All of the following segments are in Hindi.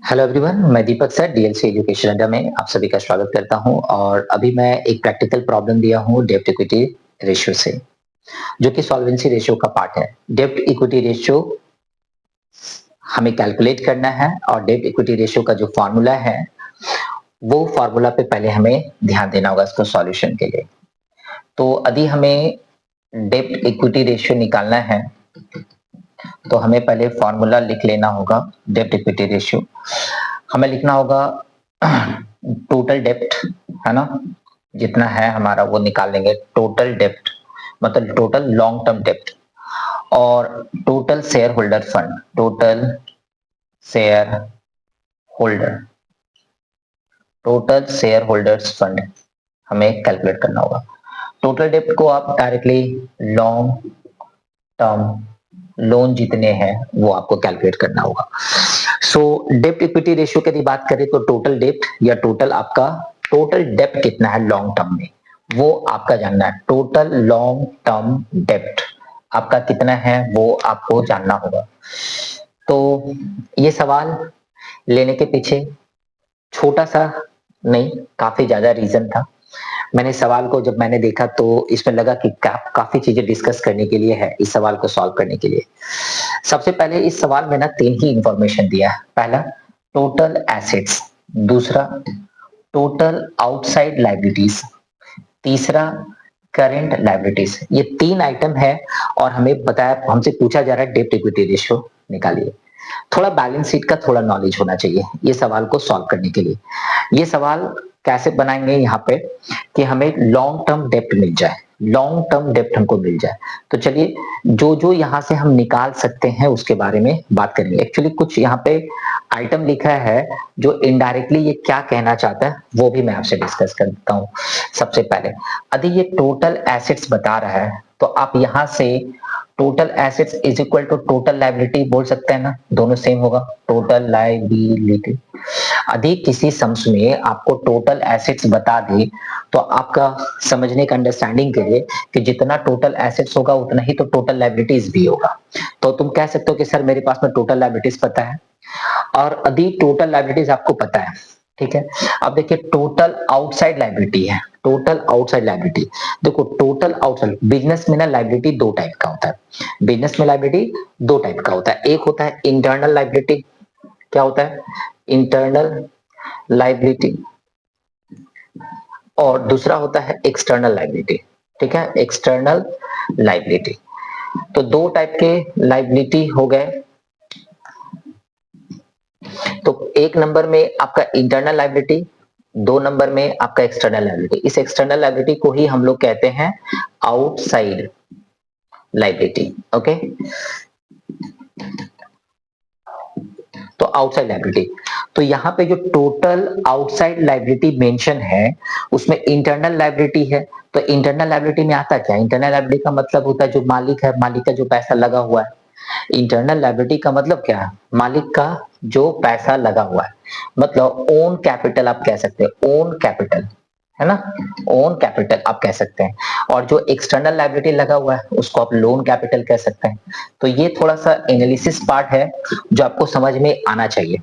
हेलो एवरीवन, मैं दीपक सर डीएलसी एजुकेशन अड्डा में आप सभी का स्वागत करता हूं और अभी मैं एक प्रैक्टिकल प्रॉब्लम दिया हूं डेब्ट इक्विटी रेशियो से, जो कि सॉल्वेंसी रेशियो का पार्ट है। डेब्ट इक्विटी रेशियो हमें कैलकुलेट करना है और डेब्ट इक्विटी रेशियो का जो फॉर्मूला है वो फॉर्मूला पे पहले हमें ध्यान देना होगा इसको सॉल्यूशन के लिए। तो यदि हमें डेब्ट इक्विटी रेशियो निकालना है तो हमें पहले फॉर्मूला लिख लेना होगा। डेब्ट इक्विटी रेशियो हमें लिखना होगा टोटल डेब्ट, है ना, जितना है हमारा वो निकाल लेंगे। टोटल डेब्ट मतलब टोटल लॉन्ग टर्म डेब्ट और total share holder fund, total share holder total share holders fund हमें कैलकुलेट करना होगा। टोटल डेब्ट को आप डायरेक्टली लॉन्ग टर्म लोन जितने हैं वो आपको कैलकुलेट करना होगा। सो डेब्ट इक्विटी रेशियो की यदि बात करें तो टोटल डेब्ट या टोटल आपका टोटल डेब्ट कितना है लॉन्ग टर्म में, वो आपका जानना है। टोटल लॉन्ग टर्म डेब्ट आपका कितना है वो आपको जानना होगा। तो ये सवाल लेने के पीछे छोटा सा नहीं, काफी ज्यादा रीजन था। मैंने सवाल को जब मैंने देखा तो इसमें लगा कि काफी चीजें डिस्कस करने के लिए है इस सवाल को सॉल्व करने के लिए। सबसे पहले इस सवाल में ना 3 ही इंफॉर्मेशन दिया है। पहला टोटल एसेट्स, दूसरा टोटल आउटसाइड लायबिलिटीज, तीसरा करेंट लायबिलिटीज। ये 3 आइटम है और हमें बताया, हमसे पूछा जा रहा है डेब्ट इक्विटी रेशियो निकालिए। थोड़ा बैलेंस शीट का थोड़ा नॉलेज होना चाहिए ये सवाल को सॉल्व करने के लिए। ये सवाल कैसे बनाएंगे यहाँ पे कि हमें लॉन्ग टर्म डेब्ट मिल जाए, लॉन्ग टर्म डेब्ट हमको मिल जाए। तो चलिए जो जो यहाँ से हम निकाल सकते हैं उसके बारे में बात करेंगे। एक्चुअली कुछ यहाँ पे आइटम लिखा है जो इनडायरेक्टली ये क्या कहना चाहता है वो भी मैं आपसे डिस्कस करता हूँ। सबसे पहले यदि ये टोटल एसेट्स बता रहा है तो आप यहाँ से total assets is equal to total liability बोल सकते हैं ना, दोनों सेम होगा। टोटल लायबिलिटी यदि किसी सम्स में आपको टोटल एसेट्स बता दे तो आपका समझने का अंडरस्टैंडिंग के लिए कि जितना टोटल एसेट्स होगा उतना ही तो टोटल लायबिलिटीज भी होगा। तो तुम कह सकते हो कि सर मेरे पास में टोटल लायबिलिटीज पता है और यदि टोटल लायबिलिटीज आपको पता है, ठीक है। अब देखिए टोटल आउटसाइड लायबिलिटी है, टोटल आउटसाइड लायबिलिटी। देखो टोटल आउटसाइड, बिजनेस में ना लायबिलिटी 2 टाइप का होता है। बिजनेस में लायबिलिटी 2 टाइप का होता है। एक होता है इंटरनल लायबिलिटी। क्या होता है? Internal liability. और दूसरा होता है एक्सटर्नल लायबिलिटी। ठीक है, एक्सटर्नल लायबिलिटी। तो 2 टाइप के लायबिलिटी हो गए। तो 1 नंबर में आपका इंटरनल लायबिलिटी, 2 नंबर में आपका एक्सटर्नल लायबिलिटी। इस एक्सटर्नल लायबिलिटी को ही हम लोग कहते हैं आउटसाइड लायबिलिटी। ओके, तो आउटसाइड लायबिलिटी। तो यहाँ पे जो टोटल आउटसाइड लायबिलिटी मेंशन है उसमें इंटरनल लायबिलिटी है। तो इंटरनल लायबिलिटी में आता क्या है? इंटरनल लायबिलिटी का मतलब होता है जो मालिक है, मालिक का जो पैसा लगा हुआ है। इंटरनल लायबिलिटी का मतलब क्या है? मालिक का जो पैसा लगा हुआ है, मतलब ओन कैपिटल आप कह सकते हैं, ओन कैपिटल, है ना, ओन कैपिटल आप कह सकते हैं। और जो एक्सटर्नल लायबिलिटी लगा हुआ है उसको आप लोन कैपिटल कह सकते हैं। तो ये थोड़ा सा एनालिसिस पार्ट है जो आपको समझ में आना चाहिए।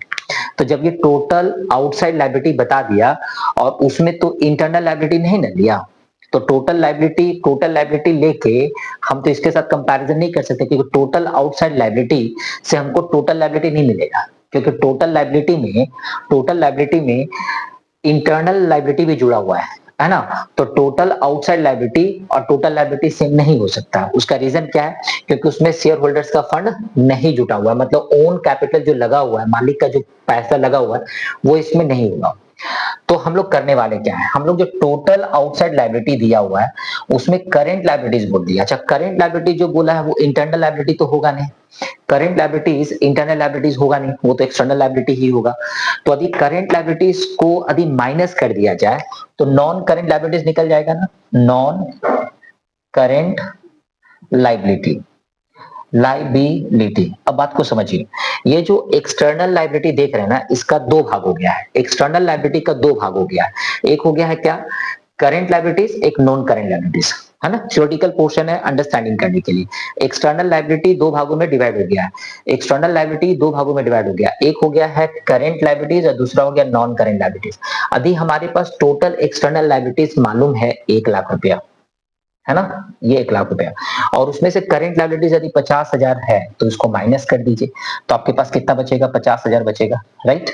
तो जब ये टोटल आउटसाइड लायबिलिटी बता दिया और उसमें तो इंटरनल लायबिलिटी नहीं ना लिया, तो टोटल लायबिलिटी लेके हम तो इसके साथ कंपैरिजन नहीं कर सकते क्योंकि टोटल आउटसाइड लायबिलिटी से हमको टोटल लायबिलिटी नहीं मिलेगा। क्योंकि टोटल लायबिलिटी में इंटरनल लायबिलिटी भी जुड़ा हुआ है ना। तो टोटल आउटसाइड लायबिलिटी और टोटल लायबिलिटी सेम नहीं हो सकता। उसका रीजन क्या है? क्योंकि उसमें शेयर होल्डर्स का फंड नहीं जुटा हुआ है, मतलब ओन कैपिटल जो लगा हुआ है, मालिक का जो पैसा लगा हुआ है वो इसमें नहीं होगा। तो हम लोग करने वाले क्या है, हम लोग जो टोटल आउटसाइड लायबिलिटी दिया हुआ है उसमें करेंट लायबिलिटीज बोल दिया। अच्छा, करेंट लायबिलिटी जो बोला है वो इंटरनल लायबिलिटी तो होगा नहीं, करेंट लायबिलिटीज इंटरनल लायबिलिटीज होगा नहीं, वो तो एक्सटर्नल लायबिलिटी ही होगा। तो यदि करेंट लायबिलिटीज को यदि माइनस कर दिया जाए तो नॉन करेंट लायबिलिटीज निकल जाएगा ना, नॉन करेंट लायबिलिटी, लायबिलिटी। अब बात को समझिए, ये जो एक्सटर्नल लायबिलिटी देख रहे हैं ना इसका 2 भाग हो गया है। एक्सटर्नल लायबिलिटी का 2 भाग हो गया है। एक हो गया है क्या? करेंट लायबिलिटीज, एक नॉन करेंट लायबिलिटीज। है ना, थियोरेटिकल पोर्शन है अंडरस्टैंडिंग करने के लिए। एक्सटर्नल लायबिलिटी दो भागों में डिवाइड हो गया है। एक्सटर्नल लायबिलिटी दो भागों में डिवाइड हो गया, एक हो गया है करंट लायबिलिटीज और दूसरा हो गया नॉन करंट लायबिलिटीज। अभी हमारे पास टोटल एक्सटर्नल लायबिलिटीज मालूम है 1 लाख रुपया, है ना, ये 1 लाख रुपया। और उसमें से करंट लायबिलिटीज यदि 50,000 है तो इसको माइनस कर दीजिए, तो आपके पास कितना बचेगा, 50,000 बचेगा, राइट।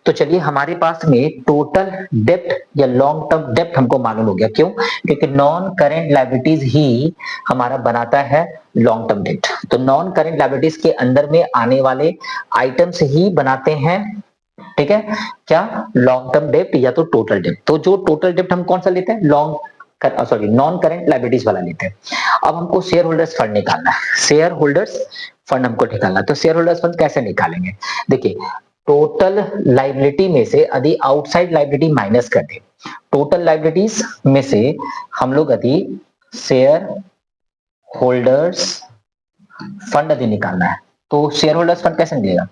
तो चलिए हमारे पास में टोटल डेप्ट या लॉन्ग टर्म डेप्ट हमको मालूम हो गया, क्यों, क्योंकि नॉन करेंट लायबिलिटीज ही हमारा बनाता है लॉन्ग टर्म डेप्ट। तो नॉन करेंट लायबिलिटीज के अंदर में आने वाले आइटम्स ही बनाते हैं, ठीक है, क्या, लॉन्ग टर्म डेप्ट या तो टोटल डेप्ट। तो जो टोटल डेप्ट हम कौन सा लेते हैं, नॉन करेंट लायबिलिटीज वाला लेते हैं। अब हमको शेयर होल्डर्स फंड निकालना है, शेयर होल्डर्स फंड हमको निकालना है। तो शेयर होल्डर्स फंड कैसे निकालेंगे, देखिए टोटल लाइबिलिटी में से यदि आउटसाइड लाइबिलिटी माइनस कर दे, टोटल लाइबिलिटीज में से हम लोग यदि शेयर होल्डर्स फंड यदि निकालना है तो शेयर होल्डर्स फंड कैसे मिलेगा,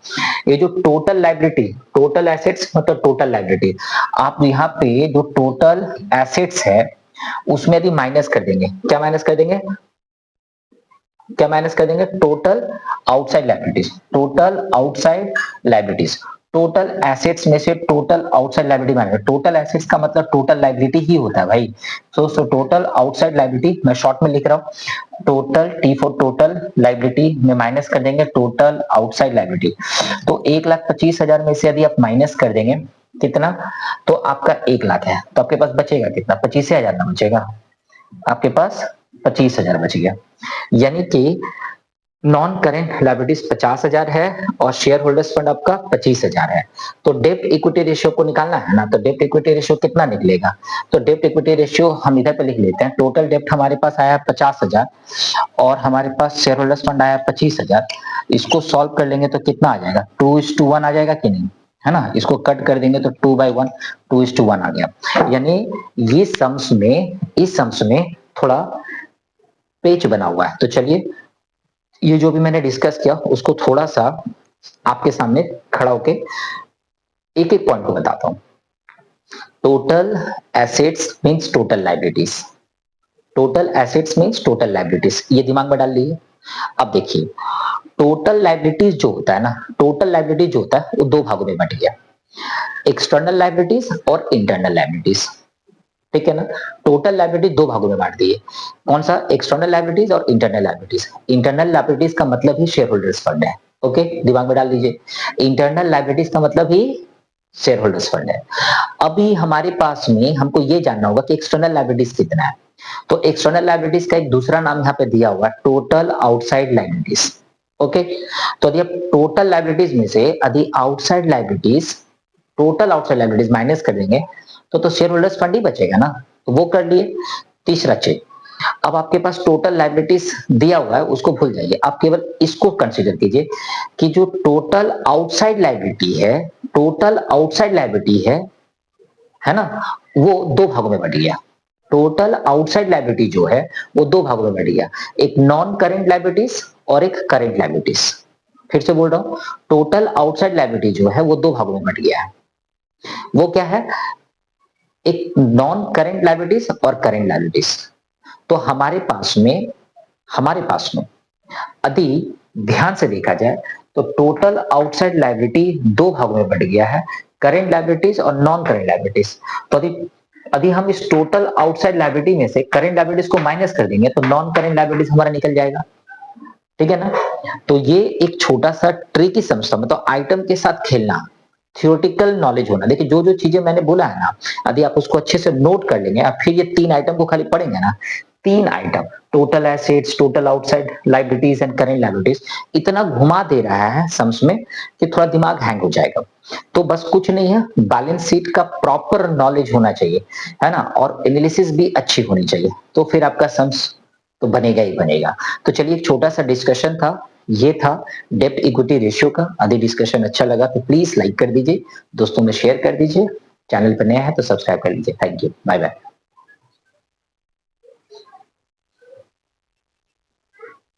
ये जो टोटल लाइबिलिटी, टोटल एसेट्स मतलब टोटल लाइबिलिटी, आप यहाँ पे जो टोटल एसेट्स है उसमें यदि माइनस कर देंगे, क्या माइनस कर देंगे, क्या माइनस कर देंगे, total outside liabilities, total outside liabilities, total assets में से total outside liability minus, total assets का मतलब टोटल लायबिलिटी ही होता है भाई। सो टोटल आउटसाइड लायबिलिटी मैं शॉर्ट में लिख रहा हूं, total T for total liability में माइनस कर देंगे टोटल आउटसाइड लायबिलिटी। तो 1,25,000 में से यदि आप माइनस कर देंगे कितना, तो आपका 1 लाख है, तो आपके पास बचेगा कितना, 25,000 ना बचेगा, आपके पास 25,000 बच गया। यानी कि नॉन करेंट लायबिलिटीज 50,000 है और शेयर होल्डर्स फंड आपका 25,000 है। तो डेप्ट इक्विटी रेशियो को निकालना है ना, तो डेप्ट इक्विटी रेशियो कितना निकलेगा, तो डेप्ट इक्विटी रेशियो हम इधर पे लिख लेते हैं। टोटल डेप्ट हमारे पास आया 50,000 और हमारे पास शेयर होल्डर्स फंड आया 25,000, इसको सॉल्व कर लेंगे तो कितना आ जाएगा, 2:1 आ जाएगा कि नहीं, है ना, इसको कट कर देंगे तो 2/1, 2:1 आ गया। यानी ये सम्स में, इस सम्स में थोड़ा पेच बना हुआ है। तो चलिए ये जो भी मैंने डिस्कस किया उसको थोड़ा सा आपके सामने खड़ा होके एक एक पॉइंट को बताता हूं। Total assets means total liabilities, total assets means total liabilities, ये दिमाग में डाल लीजिए। अब देखिए टोटल लायबिलिटीज जो होता है ना, टोटल लायबिलिटी जो होता है वो दो भागों में बट गया, एक्सटर्नल लायबिलिटीज और इंटरनल लायबिलिटीज, ठीक है ना। टोटल लायबिलिटी दो भागों में बांट दी है, कौन सा, एक्सटर्नल लायबिलिटीज और इंटरनल लायबिलिटीज। इंटरनल लायबिलिटीज का मतलब ही शेयर होल्डर्स फंड है, ओके, दिमाग में डाल दीजिए। इंटरनल लायबिलिटीज का मतलब ही शेयर होल्डर्स फंड है। अभी हमारे पास में हमको ये जानना होगा कि एक्सटर्नल लायबिलिटीज कितना है, तो एक्सटर्नल लायबिलिटीज का एक दूसरा नाम यहाँ पे दिया हुआ है टोटल आउटसाइड लायबिलिटीज, ओके। तो यदि आप टोटल लायबिलिटीज में से यदि outside liabilities, total outside liabilities minus कर देंगे तो शेयर होल्डर्स फंड ही बचेगा ना, तो वो कर लिए। तीसरा चीज, अब आपके पास टोटल लायबिलिटीज दिया हुआ है उसको भूल जाइए, आप केवल इसको कंसीडर कीजिए कि जो टोटल आउटसाइड लायबिलिटी है, टोटल आउटसाइड लायबिलिटी है ना, वो दो भागों में बट गया। टोटल आउटसाइड लायबिलिटी जो है वो दो भागों में बट गया, एक नॉन करेंट लायबिलिटीज और एक करेंट लायबिलिटीज। फिर से बोल रहा हूं, टोटल आउटसाइड लायबिलिटी जो है वो दो भागों में बट गया है, वो क्या है, एक नॉन करेंट लायबिलिटीज और करेंट लायबिलिटीज। तो हमारे पास में यदि ध्यान से देखा जाए तो टोटल आउटसाइड लायबिलिटी दो भागों में बट गया है, करेंट लायबिलिटीज और नॉन करेंट लायबिलिटीज। तो यदि हम इस टोटल आउटसाइड लायबिलिटी में से करेंट लायबिलिटीज को माइनस कर देंगे तो नॉन करेंट लायबिलिटीज हमारा निकल जाएगा, ठीक है ना। तो ये एक छोटा सा ट्रिकी समझता, मतलब आइटम के साथ खेलना, थियोरेटिकल नॉलेज होना। देखिए जो जो चीजें मैंने बोला है ना, यदि आप उसको अच्छे से नोट कर लेंगे, आप फिर ये 3 आइटम को खाली पढ़ेंगे ना, 3 item, total assets, total outside liabilities and current liabilities, इतना घुमा दे रहा है सम्स में कि थोड़ा दिमाग हैंग हो जाएगा। तो बस कुछ नहीं है, बैलेंस शीट का प्रॉपर नॉलेज होना चाहिए, है ना, और एनालिसिस भी अच्छी होनी चाहिए, तो फिर आपका सम्स तो बनेगा ही बनेगा। तो चलिए एक छोटा सा डिस्कशन था, ये था डेप्ट इक्विटी रेशियो का। यदि डिस्कशन अच्छा लगा तो प्लीज लाइक कर दीजिए, दोस्तों में शेयर कर दीजिए, चैनल पर नया है तो सब्सक्राइब कर लीजिए। Thank you, bye bye.